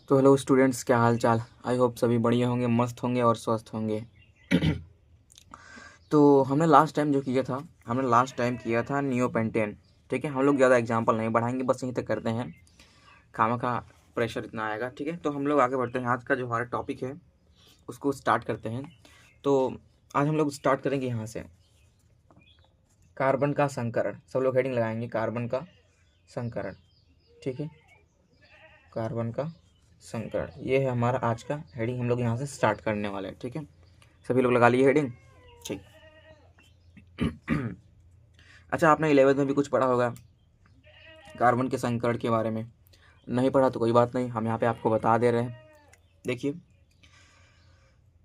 तो hello students, क्या हाल चाल। आई होप सभी बढ़िया होंगे, मस्त होंगे और स्वस्थ होंगे। तो हमने लास्ट टाइम जो किया था, हमने लास्ट टाइम किया था नियो पेंटेन। ठीक है, हम लोग ज़्यादा एग्जांपल नहीं बढ़ाएंगे, बस यहीं तक करते हैं। खामा का प्रेशर इतना आएगा। ठीक है, तो हम लोग आगे बढ़ते हैं। आज का जो हमारा टॉपिक है उसको स्टार्ट करते हैं। तो आज हम लोग स्टार्ट करेंगे यहाँ से, कार्बन का संकरण। सब लोग हेडिंग लगाएंगे, कार्बन का संकरण। ठीक है, कार्बन का संकरण, ये है हमारा आज का हेडिंग। हम लोग यहाँ से स्टार्ट करने वाले हैं। ठीक है, सभी लोग लगा लिए हेडिंग। ठीक। अच्छा, आपने 11th में भी कुछ पढ़ा होगा कार्बन के संकरण के बारे में। नहीं पढ़ा तो कोई बात नहीं, हम यहाँ पे आपको बता दे रहे हैं। देखिए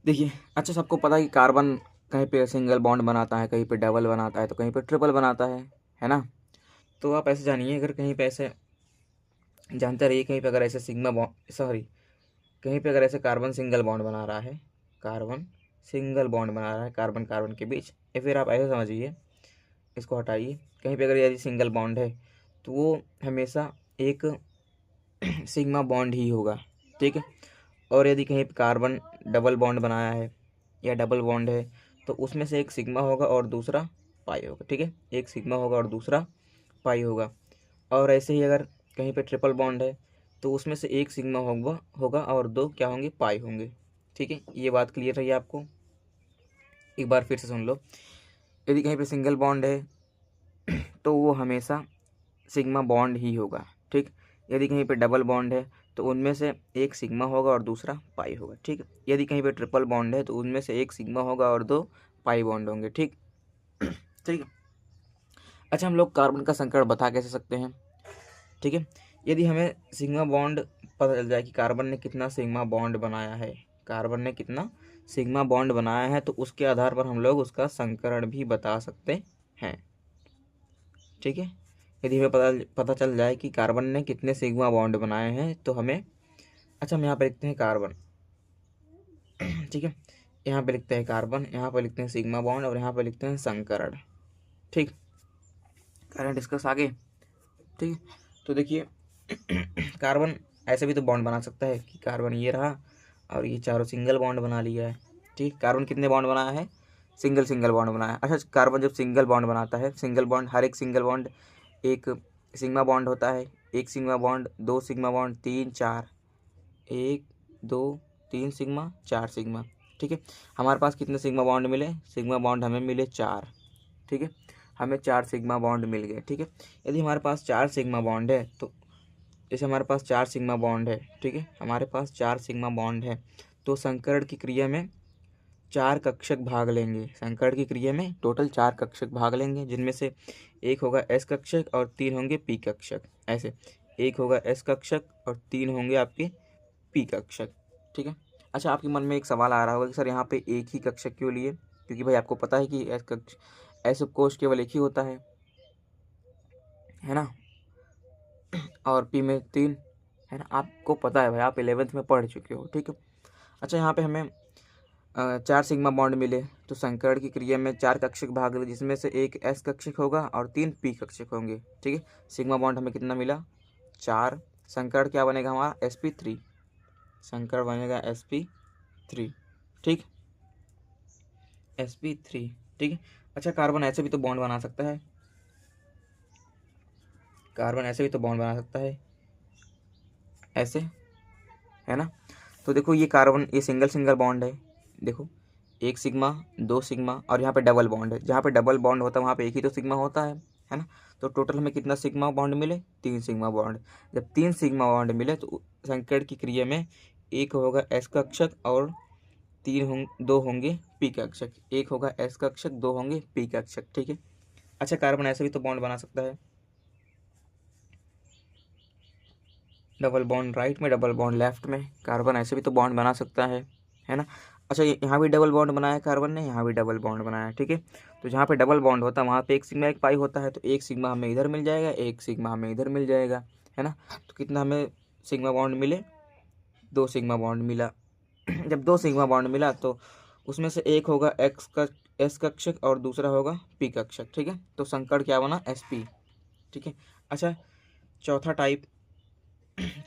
देखिए, अच्छा सबको पता है कि कार्बन कहीं पे सिंगल बॉन्ड बनाता है, कहीं पे डबल बनाता है, तो कहीं पे ट्रिपल बनाता है ना। तो आप ऐसे जानिए, अगर कहीं पे ऐसे जानते रहिए, कहीं पे अगर ऐसे सिग्मा बॉन्ड, सॉरी, कहीं पे अगर ऐसे कार्बन सिंगल बॉन्ड बना रहा है, कार्बन सिंगल बॉन्ड बना रहा है कार्बन कार्बन के बीच, या फिर आप ऐसे समझिए, इसको हटाइए, कहीं पे अगर यदि सिंगल बॉन्ड है तो वो हमेशा एक सिग्मा बॉन्ड ही होगा। ठीक है, और यदि कहीं पे कार्बन डबल बॉन्ड बनाया है या डबल बॉन्ड है तो उसमें से एक सिग्मा होगा और दूसरा पाई होगा। ठीक है, एक सिग्मा होगा और दूसरा पाई होगा। और ऐसे ही अगर कहीं पे ट्रिपल बॉन्ड है तो उसमें से एक सिग्मा होगा होगा और दो क्या होंगे, पाई होंगे। ठीक है, ये बात क्लियर रही आपको। एक बार फिर से सुन लो, यदि कहीं पे सिंगल बॉन्ड है तो वो हमेशा सिग्मा बॉन्ड ही होगा। ठीक, यदि कहीं पे डबल बॉन्ड है तो उनमें से एक सिग्मा होगा और दूसरा पाई होगा। ठीक, यदि कहीं पे ट्रिपल बॉन्ड है तो उनमें से एक सिग्मा होगा और दो पाई बॉन्ड होंगे। ठीक। ठीक है, अच्छा हम लोग कार्बन का संकरण बता कैसे सकते हैं। ठीक है, यदि हमें सिग्मा बॉन्ड पता चल जाए कि कार्बन ने कितना सिग्मा बॉन्ड बनाया है, कार्बन ने कितना सिग्मा बॉन्ड बनाया है, तो उसके आधार पर हम लोग उसका संकरण भी बता सकते हैं। ठीक है, यदि हमें पता चल जाए कि कार्बन ने कितने सिग्मा बॉन्ड बनाए हैं तो हमें, अच्छा हम यहाँ पे लिखते हैं कार्बन। ठीक है, यहाँ पे लिखते हैं कार्बन, यहाँ पे लिखते हैं सिग्मा बॉन्ड और यहाँ पे लिखते हैं संकरण। ठीक, करें डिस्कस आगे। ठीक है, तो देखिए कार्बन ऐसे भी तो बॉन्ड बना सकता है कि कार्बन ये रहा और ये चारों सिंगल बॉन्ड बना लिया है। ठीक, कार्बन कितने बॉन्ड बनाया है, सिंगल सिंगल बॉन्ड बनाया है। अच्छा, कार्बन जब सिंगल बॉन्ड बनाता है, सिंगल बॉन्ड, हर एक सिंगल बॉन्ड एक सिग्मा बॉन्ड होता है। एक सिग्मा बॉन्ड, दो सिग्मा बॉन्ड, तीन चार, एक दो तीन सिग्मा, चार सिग्मा। ठीक है, हमारे पास कितने सिग्मा बॉन्ड मिले, सिग्मा बॉन्ड हमें मिले चार। ठीक है, हमें चार सिग्मा बॉन्ड मिल गए। ठीक है, यदि हमारे पास चार सिग्मा बॉन्ड है तो जैसे हमारे पास चार सिग्मा बॉन्ड है, ठीक है, हमारे पास चार सिग्मा बॉन्ड है, तो संकरण की क्रिया में चार कक्षक भाग लेंगे। संकरण की क्रिया में टोटल चार कक्षक भाग लेंगे, जिनमें से एक होगा एस कक्षक और तीन होंगे पी कक्षक। ऐसे एक होगा एस कक्षक और तीन होंगे आपके पी कक्षक। ठीक है, अच्छा आपके मन में एक सवाल आ रहा होगा कि सर यहाँ पे एक ही कक्षक क्यों लिए, क्योंकि भाई आपको पता है कि एस कक्ष, एस उपकोष केवल एक ही होता है ना, और पी में तीन, है ना, आपको पता है भाई, आप 11th में पढ़ चुके हो। ठीक है, अच्छा यहाँ पे हमें चार सिग्मा बॉन्ड मिले, तो संकरण की क्रिया में चार कक्षक भाग ले, जिसमें से एक एस कक्षक होगा और तीन पी कक्षक होंगे। ठीक है, सिग्मा बॉन्ड हमें कितना मिला, चार। संकरण क्या बनेगा हमारा, sp3, संकरण बनेगा sp3। ठीक, sp3। ठीक है, अच्छा कार्बन ऐसे भी तो बॉन्ड बना सकता है, कार्बन ऐसे भी तो बॉन्ड बना सकता है, ऐसे, है ना। तो देखो ये कार्बन, ये सिंगल सिंगल बॉन्ड है, देखो एक सिग्मा, दो सिग्मा, और यहाँ पे डबल बॉन्ड है। जहाँ पे डबल बॉन्ड होता है वहाँ पे एक ही तो सिग्मा होता है ना। तो टोटल हमें कितना सिग्मा बॉन्ड मिले, तीन सिग्मा बॉन्ड। जब तीन सिग्मा बॉन्ड मिले तो संकरण की क्रिया में एक होगा एस कक्षक और दो होंगे पी कक्षक। एक होगा एस कक्षक, दो होंगे पी कक्षक। ठीक है, अच्छा कार्बन ऐसे भी तो बॉन्ड बना सकता है, डबल बॉन्ड राइट में, डबल बॉन्ड लेफ्ट में, कार्बन ऐसे भी तो बॉन्ड बना सकता है ना। अच्छा यहाँ भी डबल बॉन्ड बनाया कार्बन ने, यहाँ भी डबल बॉन्ड बनाया। ठीक है, तो जहाँ पे डबल बॉन्ड होता है वहाँ पे एक सिग्मा एक पाई होता है, तो एक सिग्मा हमें इधर मिल जाएगा, एक सिग्मा हमें इधर मिल जाएगा, है ना। तो कितना हमें सिग्मा बॉन्ड मिले, दो सिग्मा बॉन्ड मिला। जब दो सिग्मा बॉन्ड मिला तो उसमें से एक होगा एस कक्षक और दूसरा होगा पी कक्षक। ठीक है, तो संकरण क्या बना, sp। ठीक है, अच्छा चौथा टाइप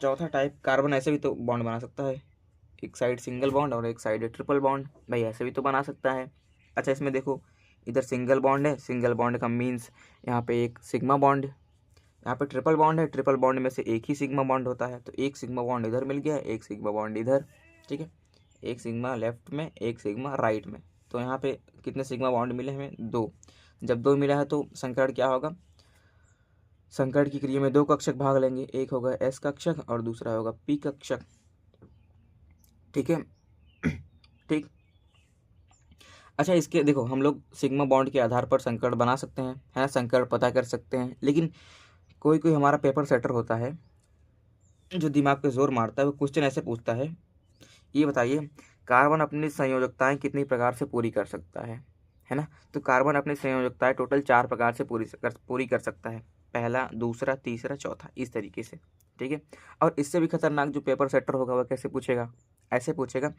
चौथा टाइप, कार्बन ऐसे भी तो बॉन्ड बना सकता है, एक साइड सिंगल बॉन्ड और एक साइड ट्रिपल बॉन्ड, भाई ऐसे भी तो बना सकता है। अच्छा इसमें देखो, इधर सिंगल बॉन्ड है, सिंगल बॉन्ड का मीन्स यहाँ पे एक सिग्मा बॉन्ड, यहाँ पे ट्रिपल बॉन्ड है, ट्रिपल बॉन्ड में से एक ही सिग्मा बॉन्ड होता है, तो एक सिग्मा बॉन्ड इधर मिल गया, एक सिग्मा बॉन्ड इधर, ठीक है, एक सिग्मा लेफ्ट में, एक सिग्मा राइट में। तो यहाँ पे कितने सिग्मा बॉन्ड मिले हमें? 2। जब 2 मिला है तो संकरण क्या होगा? संकरण की क्रिया में 2 कक्षक भाग लेंगे, एक होगा एस कक्षक और दूसरा होगा पी कक्षक, ठीक है। ठीक। अच्छा इसके देखो, हम लोग सिग्मा बॉन्ड के आधार पर संकरण बना सकते हैं, है ना, संकरण पता कर सकते हैं। लेकिन कोई कोई हमारा पेपर सेटर होता है जो दिमाग पे जोर मारता है, वो क्वेश्चन ऐसे पूछता है, ये बताइए कार्बन अपनी संयोजकताएं कितनी प्रकार से पूरी कर सकता है ना। तो कार्बन अपनी संयोजकताएं टोटल 4 प्रकार से पूरी कर सकता है, पहला, दूसरा, तीसरा, चौथा, इस तरीके से, ठीक है। और इससे भी खतरनाक जो पेपर सेटर होगा वह कैसे पूछेगा? ऐसे पूछेगा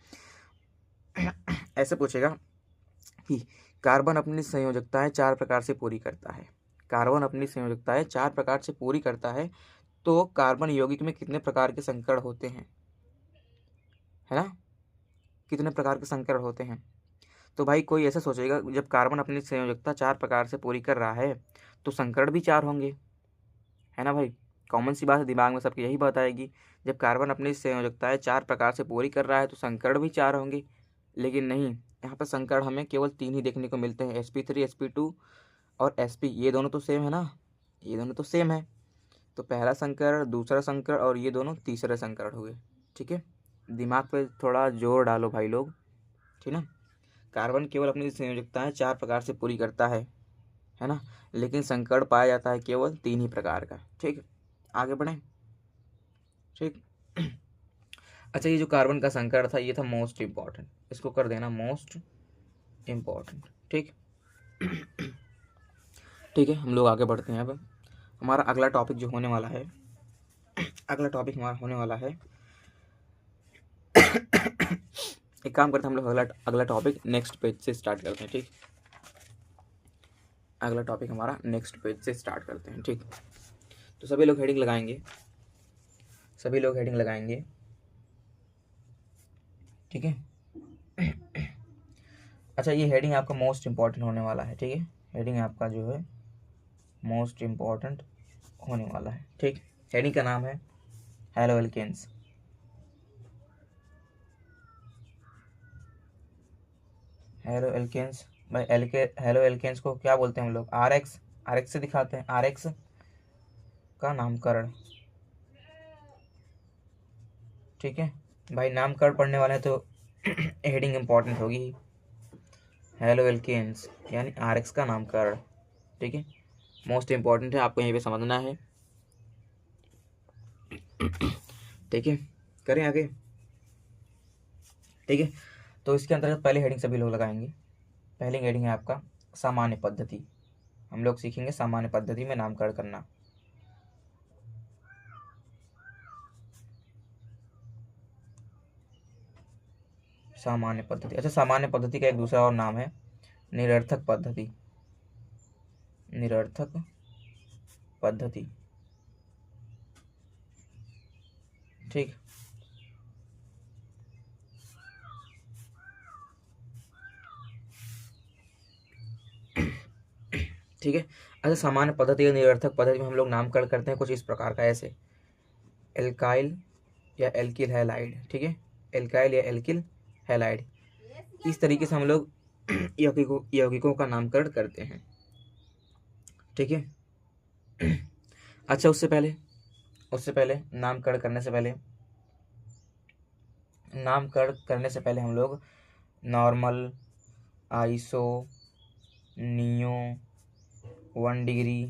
ऐसे पूछेगा कि कार्बन अपनी संयोजकताएं 4 प्रकार से पूरी करता है, कार्बन अपनी संयोजकताएं 4 प्रकार से पूरी करता है, तो कार्बन यौगिक में कितने प्रकार के संकरण होते हैं, है ना, कितने प्रकार के संकरण होते हैं। तो भाई कोई ऐसा सोचेगा, जब कार्बन अपनी संयोजकता 4 प्रकार से पूरी कर रहा है तो संकरण भी 4 होंगे, है ना भाई। कॉमन सी बात है, दिमाग में सबकी यही बात आएगी, जब कार्बन अपनी संयोजकताएं 4 प्रकार से पूरी कर रहा है तो संकरण भी 4 होंगे। लेकिन नहीं, यहाँ पर संकरण हमें केवल 3 ही देखने को मिलते हैं, sp3, sp2 और sp, ये दोनों तो सेम है ना, ये दोनों तो सेम है। तो पहला संकरण, दूसरा संकरण और ये दोनों तीसरे संकरण हुए, ठीक है। दिमाग पे थोड़ा जोर डालो भाई लोग, ठीक ना। कार्बन केवल अपनी संयोजकताएं 4 प्रकार से पूरी करता है ना, लेकिन संकरण पाया जाता है केवल 3 ही प्रकार का, ठीक। आगे बढ़ें, ठीक। अच्छा ये जो कार्बन का संकरण था ये था मोस्ट इम्पॉर्टेंट, इसको कर देना मोस्ट इम्पॉर्टेंट, ठीक। ठीक है, हम लोग आगे बढ़ते हैं। अब हमारा अगला टॉपिक जो होने वाला है, अगला टॉपिक हमारा होने वाला है एक काम करते हैं, हम लोग अगला टॉपिक नेक्स्ट पेज से स्टार्ट करते हैं, ठीक। अगला टॉपिक हमारा नेक्स्ट पेज से स्टार्ट करते हैं, ठीक। तो सभी लोग हेडिंग लगाएंगे, सभी लोग हेडिंग लगाएंगे, ठीक है। अच्छा ये हेडिंग आपका मोस्ट इम्पॉर्टेंट होने वाला है, ठीक है, हेडिंग आपका जो है मोस्ट इम्पॉर्टेंट होने वाला है, ठीक। हेडिंग का नाम है हेलो एल्केन्स। हेलो एल्केन्स, भाई हेलो एल्केन्स को क्या बोलते हैं हम लोग? RX, RX से दिखाते हैं, RX का नामकरण, ठीक है भाई। नामकरण पढ़ने वाले हैं तो हेडिंग इंपॉर्टेंट होगी, हेलो एल्केन्स यानी RX का नामकरण, ठीक है, मोस्ट इम्पॉर्टेंट है, आपको यहीं पे समझना है, ठीक है। करें आगे, ठीक है। तो इसके अंतर्गत पहले हेडिंग सभी लोग लगाएंगे। पहली हेडिंग है आपका सामान्य पद्धति, हम लोग सीखेंगे सामान्य पद्धति में नामकरण करना। सामान्य पद्धति, अच्छा सामान्य पद्धति का एक दूसरा और नाम है निरर्थक पद्धति, निरर्थक पद्धति, ठीक। ठीक है। अच्छा सामान्य पद्धति या निरर्थक पद्धति में हम लोग नामकरण करते हैं कुछ इस प्रकार का, ऐसे एल्काइल या एल्किल हैलाइड, ठीक है, एल्काइल या एल्किल हैलाइड, इस तरीके से हम लोग यौगिकों का नामकरण करते हैं, ठीक है। अच्छा उससे पहले नामकरण करने से पहले हम लोग नॉर्मल, आइसो, नियो, 1 डिग्री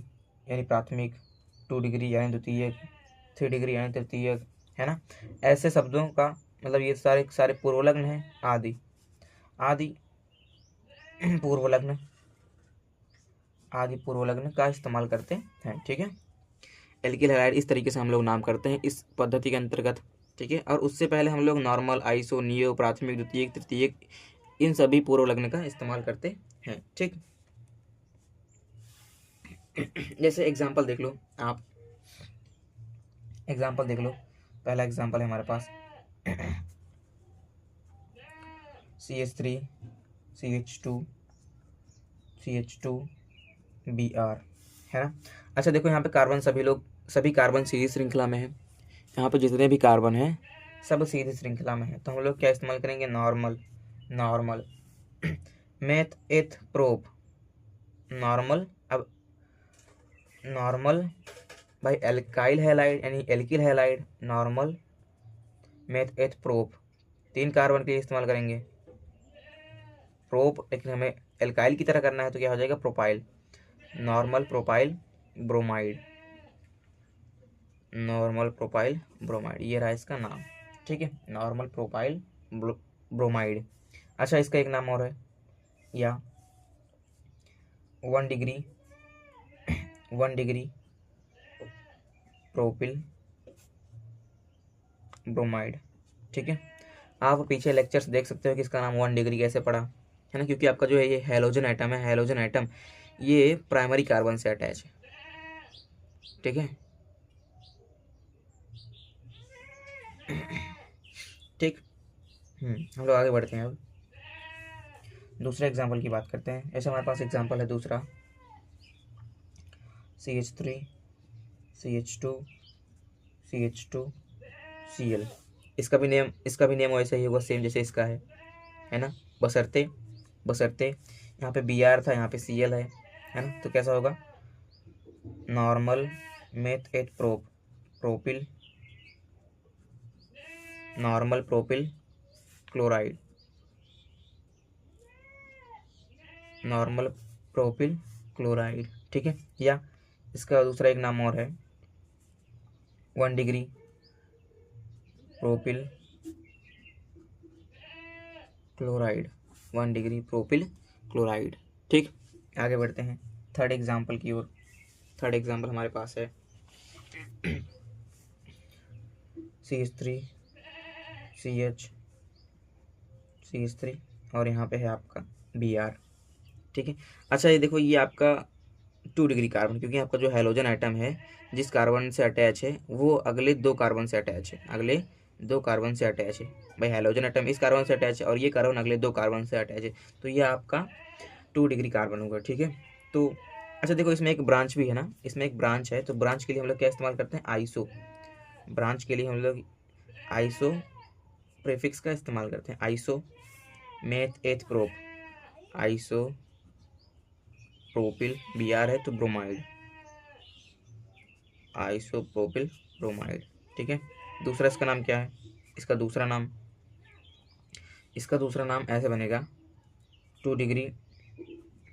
यानी प्राथमिक, 2 डिग्री यानी द्वितीयक, 3 डिग्री यानी तृतीयक, है ना, ऐसे शब्दों का मतलब ये सारे पूर्वलग्न हैं, आदि पूर्वलग्न का इस्तेमाल करते हैं, ठीक है। एल्किल हैलाइड इस तरीके से हम लोग नाम करते हैं इस पद्धति के अंतर्गत, ठीक है। और उससे पहले हम लोग नॉर्मल, आइसो, नियो, प्राथमिक, द्वितीयक, तृतीयक, इन सभी पूर्वलग्न का इस्तेमाल करते हैं, ठीक। जैसे एग्जाम्पल देख लो आप, एग्जाम्पल देख लो, पहला एग्जांपल है हमारे पास CH3 CH2 CH2 Br, है ना। अच्छा देखो यहाँ पे कार्बन सभी कार्बन सीरीज श्रृंखला में है। यहाँ पे जितने भी कार्बन हैं सब सीरीज श्रृंखला में है, तो हम लोग क्या इस्तेमाल करेंगे, normal meth eth prop, normal. अब नॉर्मल भाई एल्काइल हैलाइड यानी alkyl halide, normal meth eth prop, 3 carbon के लिए इस्तेमाल करेंगे प्रोप, लेकिन हमें एल्काइल की तरह करना है तो क्या हो जाएगा, propyl, normal propyl bromide, normal propyl bromide, ये रहा इसका नाम, ठीक है, नॉर्मल प्रोपाइल ब्रोमाइड। अच्छा इसका एक नाम और है, या 1 डिग्री प्रोपिल ब्रोमाइड, ठीक है। आप पीछे लेक्चर्स देख सकते हो कि इसका नाम 1 डिग्री कैसे पड़ा, है ना, क्योंकि आपका जो है ये हैलोजन एटम है, हैलोजन एटम ये प्राइमरी कार्बन से अटैच है, ठीक है, ठीक। हम लोग आगे बढ़ते हैं। अब दूसरे एग्जाम्पल की बात करते हैं। ऐसे हमारे पास एग्जाम्पल है दूसरा CH3 CH2 CH2 Cl, इसका भी नेम वैसे ही होगा सेम जैसे इसका है ना, बशर्ते यहाँ पे Br था, यहाँ पे Cl है ना, तो कैसा होगा, normal meth eth propyl, normal propyl chloride, normal propyl chloride, ठीक है। या इसका दूसरा एक नाम और है 1 degree propyl chloride, 1 degree propyl chloride, ठीक। आगे बढ़ते हैं थर्ड एग्जाम्पल की ओर। थर्ड एग्जाम्पल हमारे पास है CH3 CH3 और यहाँ पे है आपका Br, ठीक है। अच्छा ये देखो ये आपका 2 डिग्री कार्बन, क्योंकि आपका जो हैलोजन आइटम है जिस कार्बन से अटैच है वो अगले 2 कार्बन से अटैच है, भाई हैलोजन आइटम इस कार्बन से अटैच है और ये कार्बन अगले 2 कार्बन से अटैच है, तो ये आपका 2 डिग्री कार्बन होगा, ठीक है। तो अच्छा देखो इसमें एक ब्रांच भी है ना, इसमें एक ब्रांच है, तो ब्रांच के लिए हम लोग क्या इस्तेमाल करते हैं, आइसो, ब्रांच के लिए हम लोग आइसो प्रीफिक्स का इस्तेमाल करते हैं, iso meth eth prop, iso propyl Br है तो ब्रोमाइड, आइसोप्रोपिल ब्रोमाइड, ठीक है। दूसरा इसका नाम क्या है, इसका दूसरा नाम ऐसे बनेगा 2 डिग्री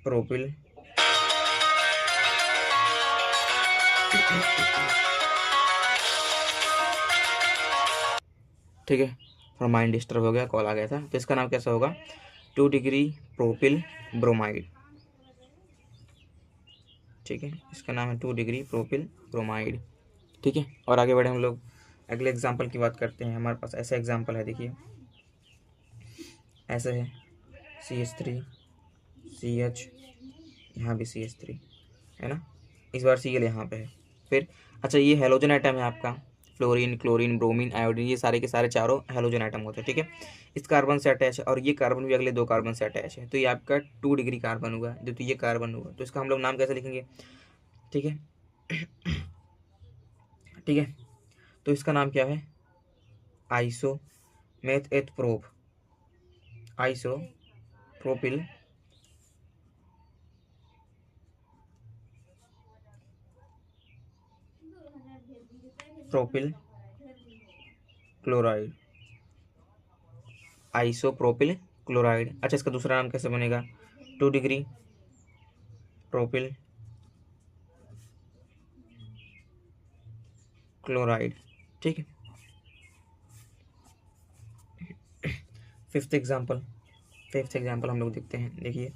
प्रोपिल ठीक है, थोड़ा माइंड डिस्टर्ब हो गया, कॉल आ गया था, तो इसका नाम कैसा होगा, 2 डिग्री प्रोपिल ब्रोमाइड, ठीक है, इसका नाम है 2 डिग्री प्रोपिल ब्रोमाइड, ठीक है। और आगे बढ़े हम लोग अगले एग्जाम्पल की बात करते हैं। हमारे पास ऐसा एग्जाम्पल है, देखिए ऐसे है CH3 CH, यहाँ भी CH3 है ना, इस बार Cl यहाँ पे है। फिर अच्छा ये हैलोजन आइटम है आपका, फ्लोरीन क्लोरीन ब्रोमीन आयोडीन, ये सारे के सारे चारों हैलोजन आइटम होते हैं, ठीक है। इस कार्बन से अटैच है और ये कार्बन भी अगले 2 कार्बन से अटैच है, तो ये आपका 2 डिग्री कार्बन हुआ, जो तो ये कार्बन हुआ, तो इसका हम लोग नाम कैसे लिखेंगे, ठीक है ठीक है, तो इसका नाम क्या है, iso meth eth prop, iso propyl propyl chloride, isopropyl chloride. अच्छा इसका दूसरा नाम कैसे बनेगा, 2 डिग्री प्रोपिल क्लोराइड, ठीक है। फिफ्थ एग्जाम्पल हम लोग देखते हैं, देखिए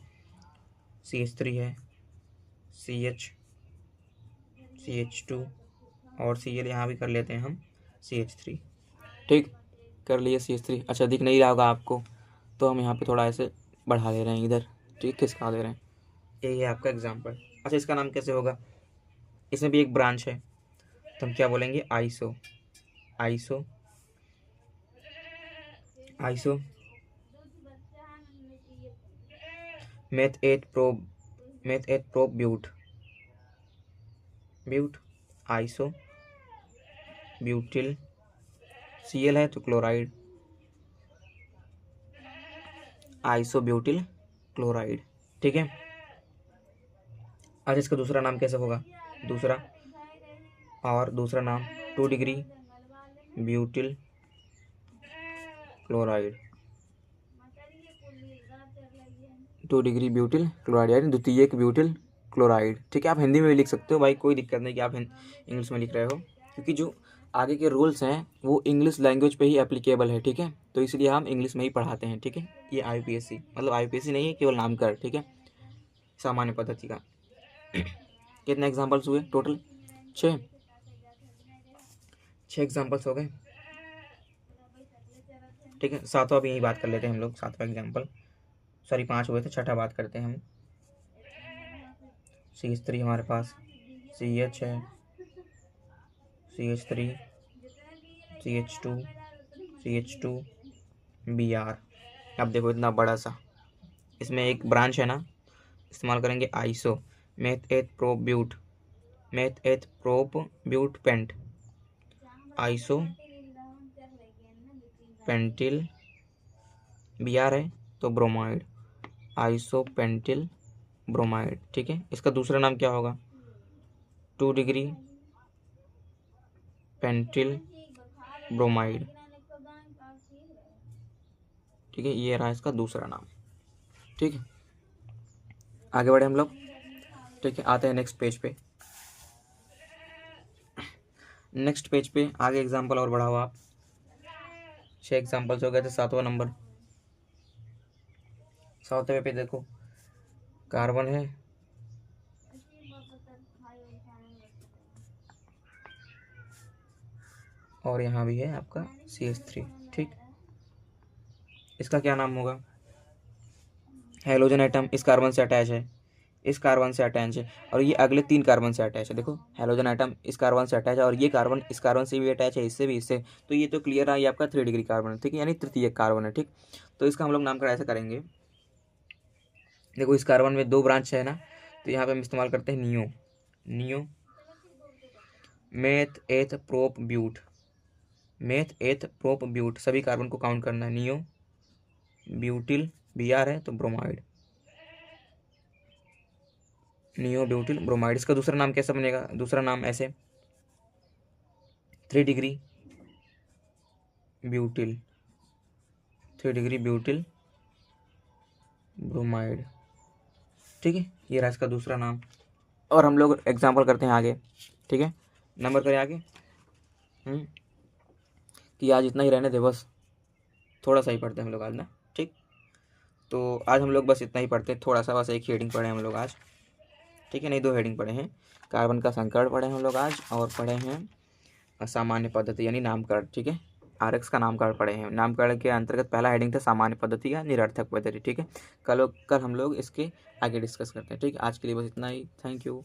CH3 है, CH2 और Cl यहाँ भी कर लेते हैं हम CH3, ठीक, कर लिए CH3। अच्छा दिख नहीं रहा होगा आपको, तो हम यहाँ पे थोड़ा ऐसे बढ़ा दे रहे हैं इधर, ठीक, खिसका दे रहे हैं, यही है आपका एग्जाम्पल। अच्छा इसका नाम कैसे होगा, इसमें भी एक ब्रांच है, तो हम क्या बोलेंगे, iso iso iso meth eth prop but iso butyl, Cl है तो क्लोराइड, आइसो ब्यूटिल क्लोराइड। ठीक है। आज इसका दूसरा नाम कैसे होगा? दूसरा नाम 2 degree butyl chloride, 2 degree butyl chloride यानी द्वितीयक ब्यूटिल क्लोराइड। ठीक है। आप हिंदी में भी लिख सकते हो भाई, कोई दिक्कत नहीं कि आप इंग्लिश में लिख रहे हो, क्योंकि जो आगे के रूल्स हैं वो इंग्लिश लैंग्वेज पे ही एप्लीकेबल है। ठीक है। तो इसलिए हम इंग्लिश में ही पढ़ाते हैं। ठीक है। ये IUPAC मतलब IUPAC नहीं है, केवल नामकरण। ठीक है। सामान्य पद्धति का कितने एग्जाम्पल्स हुए टोटल? 6 एग्जाम्पल्स हो गए। ठीक है। सातवां भी यही बात कर लेते हैं हम लोग, 7वां एग्जाम्पल, सॉरी 5 हुए थे, 6ठा बात करते हैं हम। CH3 हमारे पास, CH है, CH3, CH2 Br। अब देखो इतना बड़ा सा, इसमें एक ब्रांच है ना, इस्तेमाल करेंगे iso meth eth prop but pent, iso pentyl, Br है तो ब्रोमाइड, आइसो पेंटिल ब्रोमाइड। ठीक है। इसका दूसरा नाम क्या होगा? 2 डिग्री पेंटिल ब्रोमाइड। ठीक है। ये रहा इसका दूसरा नाम। ठीक है। आगे बढ़े हम लोग। ठीक है। आते हैं नेक्स्ट पेज पे। नेक्स्ट पेज पे आगे एग्जाम्पल और बढ़ाओ आप। 6 एग्जाम्पल्स हो गए थे। 7वां नंबर, 7वें पे देखो कार्बन है, और यहाँ भी है आपका CH3। ठीक। इसका क्या नाम होगा? हेलोजन एटम इस कार्बन से अटैच है, इस कार्बन से अटैच है, और ये अगले 3 कार्बन से अटैच है। देखो हेलोजन एटम इस कार्बन से अटैच है, और ये कार्बन इस कार्बन से भी अटैच है, इससे भी, इससे। तो ये तो क्लियर है, ये आपका 3 डिग्री कार्बन है। ठीक है। यानी तृतीय कार्बन है। ठीक। तो इसका हम लोग नामकरण ऐसे करेंगे। देखो इस कार्बन में 2 ब्रांच है ना, तो यहाँ पे हम इस्तेमाल करते हैं neo meth eth prop but, सभी कार्बन को काउंट करना है। नियो ब्यूटिल, Br है तो ब्रोमाइड, नियो ब्यूटिल ब्रोमाइड। इसका दूसरा नाम कैसा बनेगा? दूसरा नाम ऐसे 3 डिग्री ब्यूटिल ब्रोमाइड। ठीक है। ये रहा इसका दूसरा नाम। और हम लोग एग्जाम्पल करते हैं आगे। ठीक है। नंबर करें आगे। कि आज इतना ही रहने दे, बस थोड़ा सा ही पढ़ते हैं हम लोग आज ना। ठीक। तो आज हम लोग बस इतना ही पढ़ते हैं, थोड़ा सा, बस एक हेडिंग पढ़े हम लोग आज। ठीक है। नहीं, 2 हेडिंग पढ़े हैं। कार्बन का संकरण पढ़े हम लोग आज, और पढ़े हैं सामान्य पद्धति यानी नामकरण। ठीक है। RX का नामकरण पढ़े हैं। नामकरण के अंतर्गत पहला हेडिंग था सामान्य पद्धति का निरर्थक पद्धति। ठीक है। कल हम लोग इसके आगे डिस्कस करते हैं। ठीक है। आज के लिए बस इतना ही। Thank you.